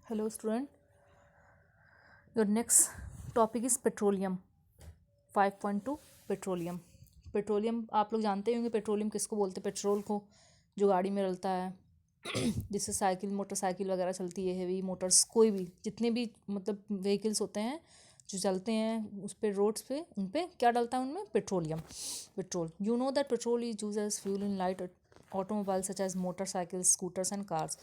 Hello student, your next topic is petroleum 5.2 petroleum. Petroleum आप लोग जानते ही होंगे पेट्रोलियम किसको बोलते हैं। पेट्रोल को जो गाड़ी में डलता है जिससे साइकिल मोटरसाइकिल वगैरह चलती है, हेवी मोटर्स कोई भी जितने भी मतलब व्हीकल्स होते हैं जो चलते हैं उस पे रोड्स पे उन पे क्या डलता है उनमें petroleum petrol. You know that petrol is use as fuel in light automobile such as motorcycles scooters and cars.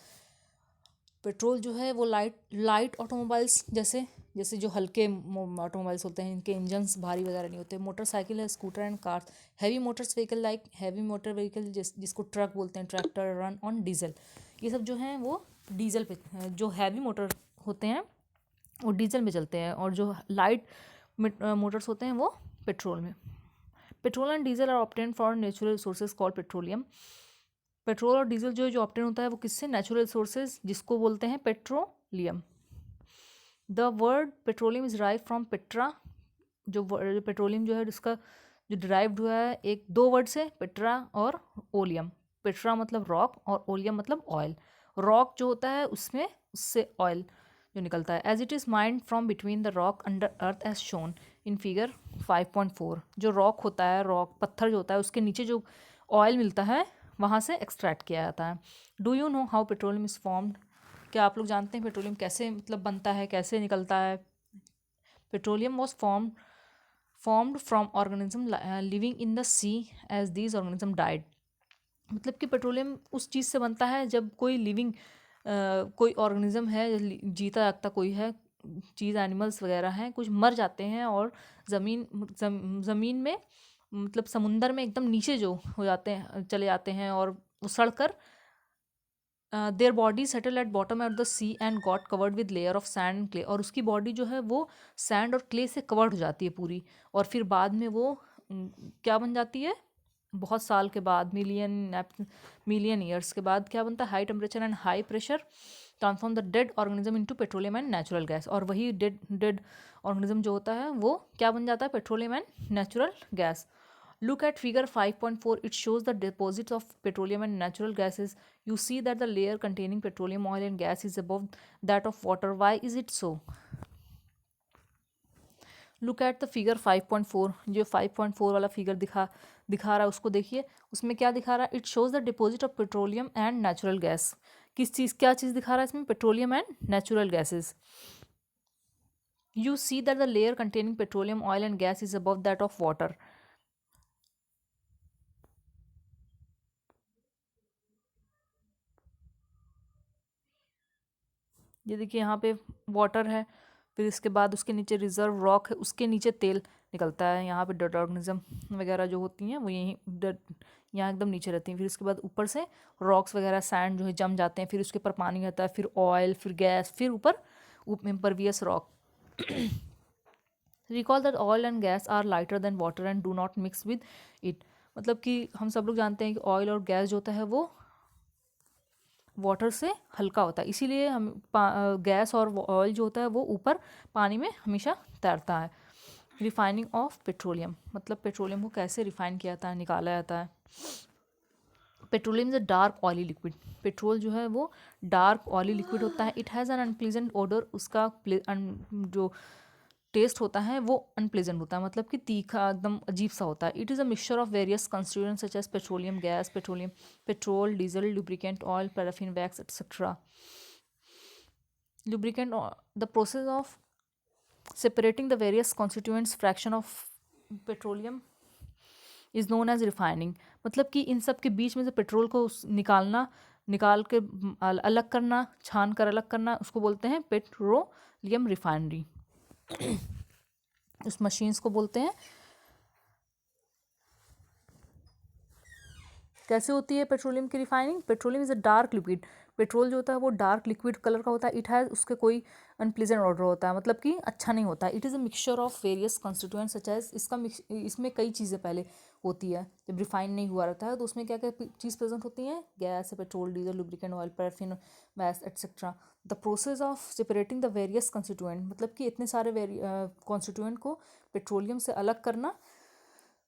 Petrol जो है वो लाइट ऑटोमोबाइल्स जैसे जैसे जो हल्के ऑटोमोबाइल्स होते हैं इनके इंजन्स भारी वगैरह नहीं होते। मोटरसाइकिल है, scooter and cars. Heavy Motors vehicle like heavy motor vehicle जिसको ट्रक बोलते हैं, ट्रैक्टर रन ऑन डीजल। ये सब जो हैं वो डीजल पे, जो हैवी मोटर होते हैं वो डीजल में चलते हैं और जो लाइट मोटर्स होते हैं वो पेट्रोल में। Petrol and diesel are obtained for natural resources called petroleum. Petrol और डीजल जो ऑब्टेन होता है वो किससे? नेचुरल रिसोर्सेज जिसको बोलते हैं petroleum. The word petroleum is derive from petra. जो पेट्रोलियम जो है उसका जो डिराइव्ड हुआ है एक दो वर्ड से, पेट्रा और ओलियम। पेट्रा मतलब रॉक और ओलियम मतलब ऑयल। रॉक जो होता है उसमें उससे ऑयल जो निकलता है। As it is mined from between the rock under earth as shown in figure 5.4। जो रॉक होता है, रॉक पत्थर जो होता है उसके नीचे जो ऑयल मिलता है वहाँ से एक्सट्रैक्ट किया जाता है। Do you know how petroleum is formed? क्या आप लोग जानते हैं पेट्रोलियम कैसे मतलब बनता है, कैसे निकलता है? Petroleum was formed from organism living in the sea as these organism died. मतलब कि पेट्रोलियम उस चीज़ से बनता है जब कोई लिविंग कोई ऑर्गेनिज्म है, जीता जागता कोई है चीज़, एनिमल्स वगैरह हैं, कुछ मर जाते हैं और ज़मीन में मतलब समुंदर में एकदम नीचे जो हो जाते हैं, चले जाते हैं और वो सड़कर their body settle at bottom at the sea and got covered with layer of sand and clay. और उसकी बॉडी जो है वो सैंड और क्ले से कवर्ड हो जाती है पूरी, और फिर बाद में वो क्या बन जाती है? बहुत साल के बाद, मिलियन ईयर्स के बाद क्या बनता है? High temperature and high pressure transform the dead organism into petroleum and natural gas. और वही डेड ऑर्गेनिज्म जो होता है वो क्या बन जाता है? Petroleum and natural gas. Look at figure 5.4. It shows the deposits of petroleum and natural gases. You see that the layer containing petroleum, oil and gas is above that of water. Why is it so? Look at the figure 5.4. जो 5.4 वाला figure दिखा रहा है उसको देखिए। उसमें क्या दिखा रहा है? It shows the deposit of petroleum and natural gas. क्या चीज़ दिखा रहा है इसमें? Petroleum and natural gases. You see that the layer containing petroleum, oil and gas is above that of water. ये देखिए यहाँ पे वाटर है, फिर इसके बाद उसके नीचे रिजर्व रॉक है, उसके नीचे तेल निकलता है। यहाँ पे डेड ऑर्गेनिज्म वगैरह जो होती हैं वो यहीं यहाँ एकदम नीचे रहती हैं। फिर उसके बाद ऊपर से रॉक्स वगैरह सैंड जो है जम जाते हैं, फिर उसके ऊपर पानी रहता है, फिर ऑयल, फिर गैस, फिर ऊपर impervious rock. Recall that oil and gas are lighter than water and do not mix with it. मतलब कि हम सब लोग जानते हैं कि ऑयल और गैस जो होता है वो वाटर से हल्का होता है, इसीलिए हम गैस और ऑयल जो होता है वो ऊपर पानी में हमेशा तैरता है। रिफाइनिंग ऑफ पेट्रोलियम, मतलब पेट्रोलियम को कैसे रिफाइन किया जाता है, निकाला जाता है। Petroleum is a dark oily liquid. Petrol जो है वो डार्क ऑयली लिक्विड होता है। It has an unpleasant odour. उसका जो टेस्ट होता है वो अनप्लेजेंट होता है, मतलब कि तीखा एकदम अजीब सा होता है। It is a mixture of various constituents such as petroleum gas, petrol, diesel, lubricant, oil, paraffin wax etcetera. Lubricant, the process of separating the various constituents fraction of petroleum is known as refining. मतलब कि इन सब के बीच में से petrol को निकाल के अलग करना, छान कर अलग करना, उसको बोलते हैं पेट्रोलियम रिफाइनरी। उस मशीन्स को बोलते हैं। कैसे होती है पेट्रोलियम की refining? Petroleum is a dark liquid. Petrol जो होता है वो डार्क लिक्विड कलर का होता है। इट हैज़, उसके कोई अनप्लीजेंट ऑर्डर होता है, मतलब कि अच्छा नहीं होता है। It is a mixture of various constituents such as, इसमें कई चीज़ें पहले होती है। जब रिफाइन नहीं हुआ रहता है तो उसमें क्या क्या चीज़ प्रेजेंट होती हैं? Gas, petrol, diesel, lubricant, oil, paraffin wax etcetera. The process of separating the various constituent, मतलब कि इतने सारे कॉन्स्टिट्यूएंट को पेट्रोलियम से अलग करना,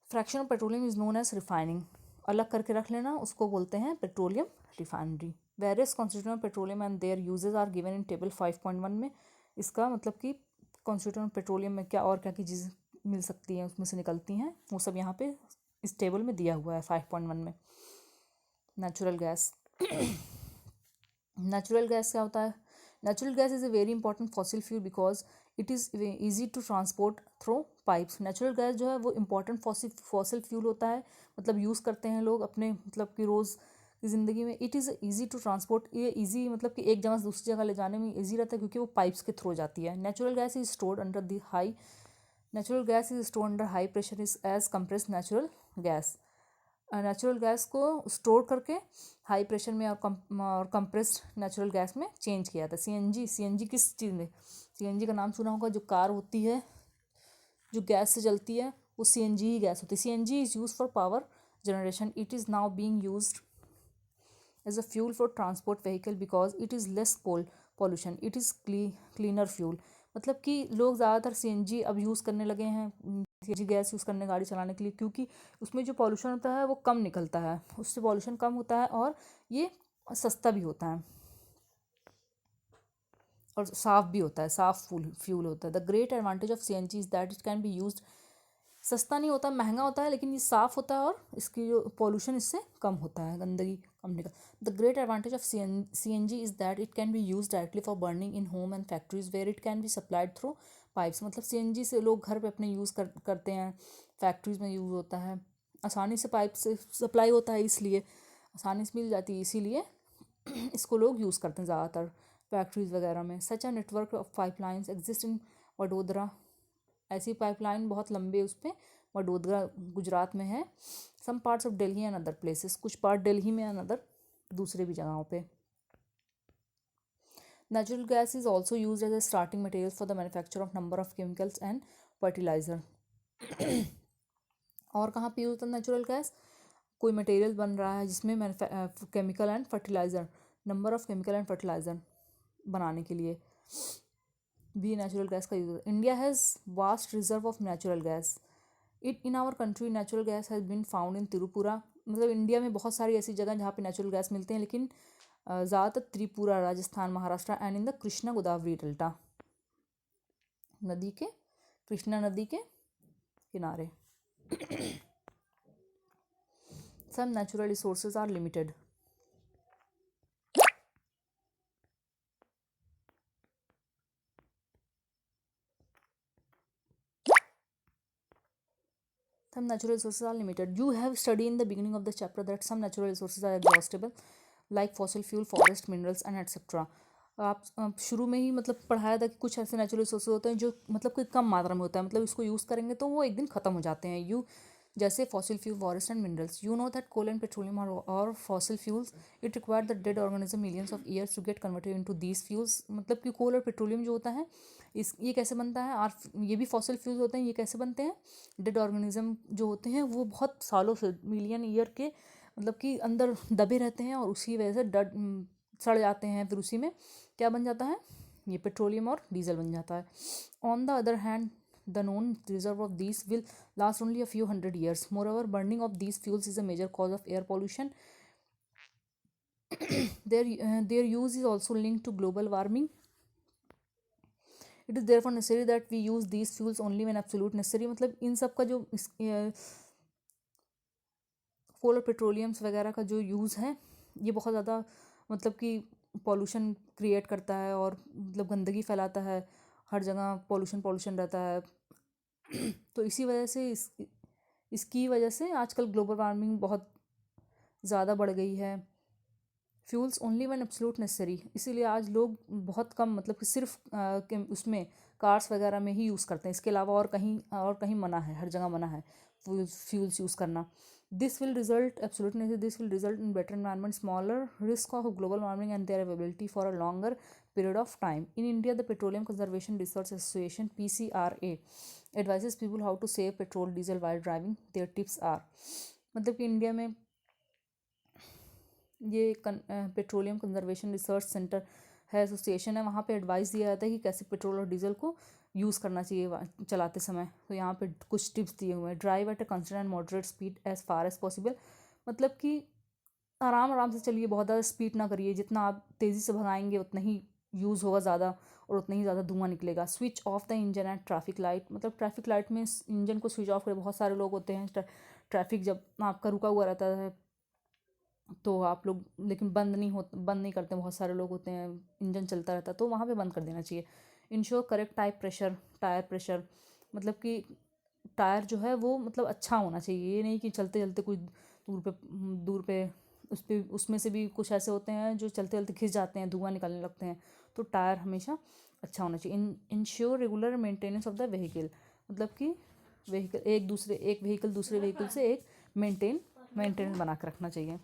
fraction of petroleum is known as refining. अलग करके रख लेना, उसको बोलते हैं petroleum refinery. Various constituent petroleum and their uses are given in table 5.1 में। इसका मतलब कि कॉन्स्टिट्यूएंट पेट्रोलियम में क्या और क्या की चीज़ें मिल सकती हैं, उसमें से निकलती हैं, वो सब यहाँ पे इस टेबल में दिया हुआ है 5.1 में। नेचुरल गैस नेचुरल गैस क्या होता है? Natural gas is a very important fossil fuel because it is easy to transport through pipes. Natural gas जो है वो इंपॉर्टेंट फॉसिल फ्यूल होता है, मतलब यूज़ करते हैं लोग अपने मतलब कि रोज़ की ज़िंदगी में। It is easy to transport, ये ईजी मतलब कि एक जगह से दूसरी जगह ले जाने में ईजी रहता है क्योंकि वो पाइप्स के थ्रू जाती है। Natural gas is stored under the high natural gas is stored under high pressure is as compressed natural gas. Natural gas को स्टोर करके हाई प्रेशर में और कंप्रेस्ड नेचुरल गैस में चेंज किया था। सीएनजी किस चीज़ में? सीएनजी का नाम सुना होगा, जो कार होती है जो गैस से जलती है वो सीएनजी ही गैस होती है। CNG is use for power generation. It is now being used as a fuel for transport vehicle because it is less pollution. It is cleaner fuel. मतलब कि लोग ज़्यादातर सीएनजी अब यूज़ करने लगे हैं, सीएनजी गैस यूज़ करने गाड़ी चलाने के लिए, क्योंकि उसमें जो पॉल्यूशन होता है वो कम निकलता है, उससे पॉल्यूशन कम होता है और ये सस्ता भी होता है और साफ़ भी होता है, साफ़ फ्यूल होता है। The great advantage of CNG is that it can be used. सस्ता नहीं होता, महंगा होता है, लेकिन ये साफ़ होता है और इसकी जो पॉल्यूशन इससे कम होता है, गंदगी कम निकल। The great advantage of CNG is that it can be use directly for burning in home and factories where it can be supplied through pipes. मतलब सीएनजी से लोग घर पे अपने यूज़ करते हैं, फैक्ट्रीज में यूज़ होता है, आसानी से पाइप से सप्लाई होता है, इसलिए आसानी से मिल जाती है, इसीलिए इसको लोग यूज़ करते हैं ज़्यादातर फैक्ट्रीज वगैरह में। Such a network of pipelines exist in Vadodara. ऐसी पाइपलाइन बहुत लंबे उस पर वडोदरा गुजरात में है। Some parts of Delhi and other places, कुछ पार्ट दिल्ली में एंड अदर दूसरे भी जगहों पे। Natural gas is also use as a starting material for the manufacture of number of chemicals and fertiliser. और कहाँ पे यूज होता है नेचुरल गैस? कोई मटेरियल बन रहा है जिसमें chemical and fertiliser, number of chemical and fertiliser बनाने के लिए भी नेचुरल गैस का use. India has vast reserve of natural gas. In our country natural gas has been found in Tripura. मतलब इंडिया में बहुत सारी ऐसी जगह जहाँ पे नेचुरल गैस मिलते हैं, लेकिन ज़्यादातर Tripura, Rajasthan, Maharashtra and in the Krishna Godavari delta नदी के, कृष्णा नदी के किनारे। Some natural resources are limited. Some natural resources are limited. You have studied in the beginning of the chapter that some natural resources are exhaustible, like fossil fuel, forest, minerals and etc. आप शुरू में ही मतलब पढ़ाया था कि कुछ ऐसे natural resources होते हैं जो मतलब कोई कम मात्रा में होता है, मतलब इसको यूज़ करेंगे तो वो एक दिन ख़त्म हो जाते हैं। जैसे fossil fuel, forest and minerals. You know that coal and petroleum और fossil fuels it require the dead organism millions of years to get converted into these fuels. मतलब कि कोल और पेट्रोलियम जो होता है ये कैसे बनता है, और ये भी फॉसिल फ्यूल्स होते हैं, ये कैसे बनते हैं? डेड ऑर्गेनिज्म जो होते हैं वो बहुत सालों से, मिलियन ईयर के मतलब कि अंदर दबे रहते हैं और उसी वजह से सड़ जाते हैं, फिर उसी में क्या बन जाता है? ये पेट्रोलियम और डीजल बन जाता है। On the other hand the known reserve of these will last only a few hundred years. Moreover, burning of these fuels is a major cause of air pollution. Their use is also linked to global warming. It is therefore necessary that we use these fuels only when absolute necessary. मतलब इन सब का जो कोल और petroleums वगैरह का जो use है ये बहुत ज़्यादा मतलब कि पॉल्यूशन क्रिएट करता है और मतलब गंदगी फैलाता है, हर जगह पॉल्यूशन रहता है। तो इसी वजह से इसकी वजह से आजकल ग्लोबल वार्मिंग बहुत ज़्यादा बढ़ गई है। Fuels only when absolute necessary, इसीलिए आज लोग बहुत कम मतलब कि सिर्फ उसमें कार्स वगैरह में ही यूज़ करते हैं, इसके अलावा और कहीं मना है, हर जगह मना है फ्यूल्स यूज़ करना। This will result in better environment, smaller risk of global warming and their availability for a longer period of time. In India the petroleum conservation research association PCRA advises people how to save petrol diesel while driving. Their tips are, मतलब कि India में ये petroleum conservation research centre है, association है, वहाँ पे advice दिया जाता है कि कैसे पेट्रोल और डीजल को यूज़ करना चाहिए चलाते समय। तो यहाँ पे कुछ टिप्स दिए हुए हैं। Drive at a constant and moderate speed as far as possible, मतलब कि आराम आराम से चलिए, बहुत ज़्यादा स्पीड ना करिए, जितना आप तेज़ी से भगाएंगे उतना ही यूज़ होगा ज़्यादा और उतना ही ज़्यादा धुआं निकलेगा। Switch off the engine at traffic light, मतलब ट्रैफिक लाइट में इंजन को स्विच ऑफ करें। बहुत सारे लोग होते हैं ट्रैफिक जब आपका रुका हुआ रहता है तो आप लोग, लेकिन बंद नहीं करते, बहुत सारे लोग होते हैं इंजन चलता रहता है तो वहाँ पे बंद कर देना चाहिए। इंश्योर करेक्ट टायर प्रेशर, मतलब कि टायर जो है वो मतलब अच्छा होना चाहिए। ये नहीं कि चलते चलते कोई दूर पे उसमें से भी कुछ ऐसे होते हैं जो चलते चलते खिंच जाते हैं, धुआं निकलने लगते हैं। तो टायर हमेशा अच्छा होना चाहिए। Ensure regular maintenance of the vehicle, मतलब कि एक व्हीकल दूसरे व्हीकल से एक मेंटेन बना के रखना चाहिए।